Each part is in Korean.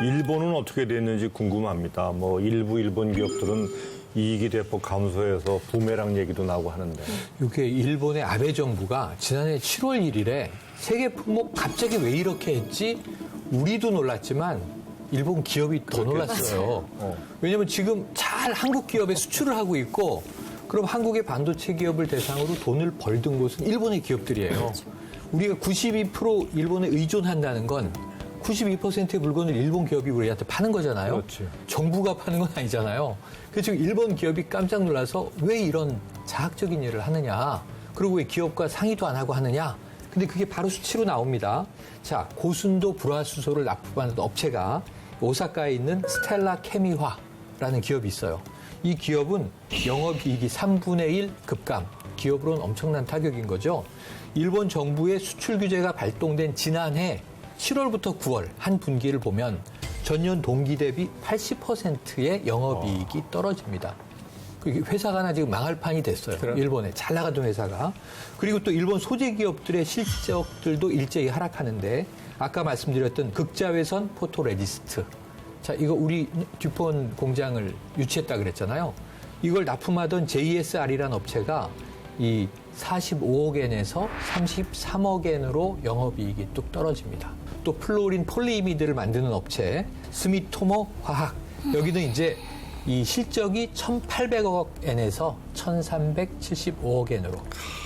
일본은 어떻게 됐는지 궁금합니다. 뭐 일부 일본 기업들은 이익이 대폭 감소해서 부메랑 얘기도 나오고 하는데. 이게 일본의 아베 정부가 지난해 7월 1일에 세계 품목 갑자기 왜 이렇게 했지? 우리도 놀랐지만 일본 기업이 더 놀랐어요. 왜냐하면 지금 잘 한국 기업에 수출을 하고 있고 그럼 한국의 반도체 기업을 대상으로 돈을 벌든 곳은 일본의 기업들이에요. 우리가 92% 일본에 의존한다는 건 92%의 물건을 일본 기업이 우리한테 파는 거잖아요. 그렇지. 정부가 파는 건 아니잖아요. 그래서 지금 일본 기업이 깜짝 놀라서 왜 이런 자학적인 일을 하느냐. 그리고 왜 기업과 상의도 안 하고 하느냐. 근데 그게 바로 수치로 나옵니다. 자, 고순도 불화수소를 납품하는 업체가 오사카에 있는 스텔라 케미화라는 기업이 있어요. 이 기업은 영업이익이 3분의 1 급감. 기업으로는 엄청난 타격인 거죠. 일본 정부의 수출 규제가 발동된 지난해 7월부터 9월 한 분기를 보면 전년 동기 대비 80%의 영업이익이 떨어집니다. 회사가 하나 지금 망할 판이 됐어요. 일본에 잘 나가던 회사가. 그리고 또 일본 소재 기업들의 실적들도 일제히 하락하는데 아까 말씀드렸던 극자외선 포토레지스트. 자, 이거 우리 듀폰 공장을 유치했다 그랬잖아요. 이걸 납품하던 JSR이라는 업체가 이 45억엔에서 33억엔으로 영업이익이 뚝 떨어집니다. 또 플로린 폴리이미드를 만드는 업체 스미토모 화학. 여기는 이제 이 실적이 1,800억 엔에서 1,375억 엔으로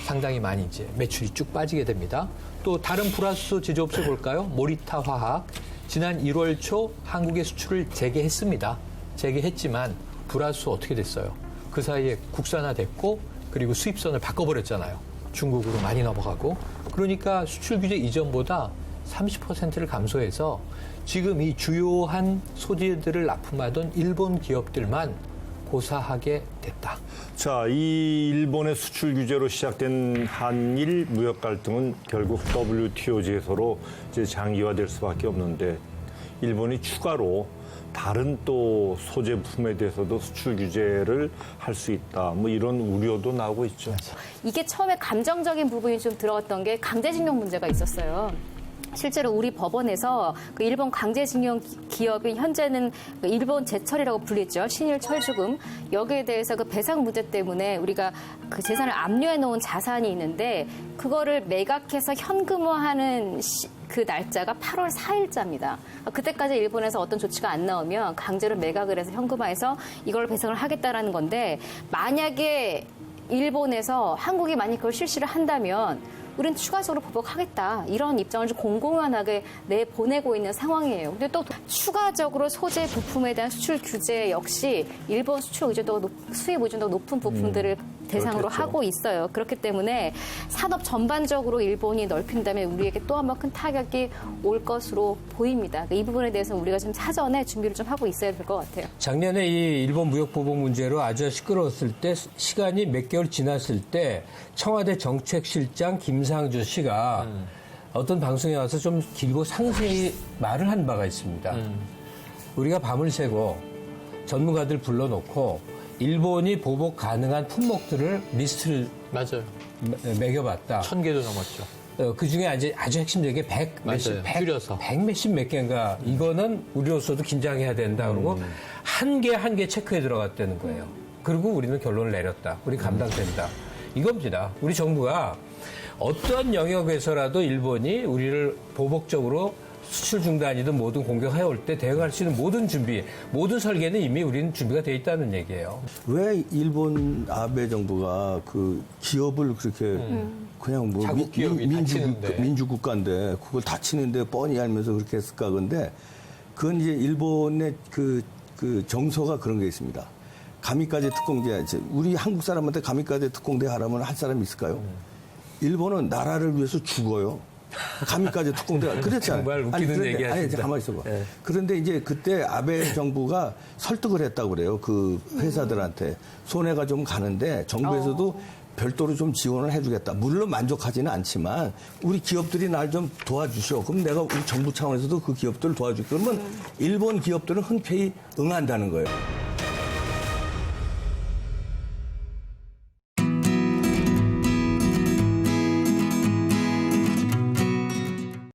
상당히 많이 이제 매출이 쭉 빠지게 됩니다. 또 다른 불화수소 제조업체 볼까요? 모리타 화학. 지난 1월 초 한국의 수출을 재개했습니다. 재개했지만 불화수소 어떻게 됐어요? 그 사이에 국산화됐고 그리고 수입선을 바꿔버렸잖아요. 중국으로 많이 넘어가고. 그러니까 수출 규제 이전보다 30%를 감소해서 지금 이 주요한 소재들을 납품하던 일본 기업들만 고사하게 됐다. 자, 이 일본의 수출 규제로 시작된 한일 무역 갈등은 결국 WTO 제소로 이제 장기화될 수밖에 없는데 일본이 추가로 다른 또 소제품에 대해서도 수출 규제를 할 수 있다. 뭐 이런 우려도 나오고 있죠. 이게 처음에 감정적인 부분이 좀 들어갔던 게 강제징용 문제가 있었어요. 실제로 우리 법원에서 그 일본 강제징용 기업이 현재는 그 일본 제철이라고 불리죠. 신일 철주금. 여기에 대해서 그 배상 문제 때문에 우리가 그 재산을 압류해 놓은 자산이 있는데 그거를 매각해서 현금화하는 그 날짜가 8월 4일자입니다. 그때까지 일본에서 어떤 조치가 안 나오면 강제로 매각을 해서 현금화해서 이걸 배상을 하겠다라는 건데 만약에 일본에서 한국이 만약 그걸 실시를 한다면 우리는 추가적으로 보복하겠다. 이런 입장을 좀 공공연하게 내보내고 있는 상황이에요. 근데 또 추가적으로 소재 부품에 대한 수출 규제 역시 일본 수출 의존도가 수입 의존도가 높은 부품들을 대상으로 그렇겠죠. 하고 있어요. 그렇기 때문에 산업 전반적으로 일본이 넓힌다면 우리에게 또 한 번 큰 타격이 올 것으로 보입니다. 이 부분에 대해서는 우리가 좀 사전에 준비를 좀 하고 있어야 될 것 같아요. 작년에 이 일본 무역 보복 문제로 아주 시끄러웠을 때 시간이 몇 개월 지났을 때 청와대 정책실장 김상조 씨가 어떤 방송에 와서 좀 길고 상세히 말을 한 바가 있습니다. 우리가 밤을 새고 전문가들 불러놓고 일본이 보복 가능한 품목들을 리스트를 맞아요. 매겨봤다. 1,000개도 넘었죠. 그 중에 아주 핵심적인 맞아요. 줄여서. 100 몇십 몇 개인가 이거는 우리로서도 긴장해야 된다 그러고 한 개 체크해 들어갔다는 거예요. 그리고 우리는 결론을 내렸다. 우리 감당된다. 이겁니다. 우리 정부가 어떤 영역에서라도 일본이 우리를 보복적으로 수출 중단이든 뭐든 공격해올 때 대응할 수 있는 모든 준비, 모든 설계는 이미 우리는 준비가 돼 있다는 얘기예요. 왜 일본 아베 정부가 그 기업을 그렇게 그냥 뭐 자국 기업이 다치는데. 민주국가인데 그걸 다치는데 뻔히 알면서 그렇게 했을까 근데 그건 이제 일본의 그 정서가 그런 게 있습니다. 가미까지 특공대 우리 한국 사람한테 가미까지 특공대 하라면 할 사람이 있을까요? 일본은 나라를 위해서 죽어요. 가미까지 특공대가 그랬잖아요. 정말 웃기는 얘기 하신다. 아니, 가만히 있어봐. 네. 그런데 이제 그때 아베 정부가 설득을 했다고 그래요. 그 회사들한테. 손해가 좀 가는데 정부에서도 별도로 좀 지원을 해주겠다. 물론 만족하지는 않지만 우리 기업들이 날 좀 도와주시오. 그럼 내가 우리 정부 차원에서도 그 기업들을 도와줄게. 그러면 일본 기업들은 흔쾌히 응한다는 거예요.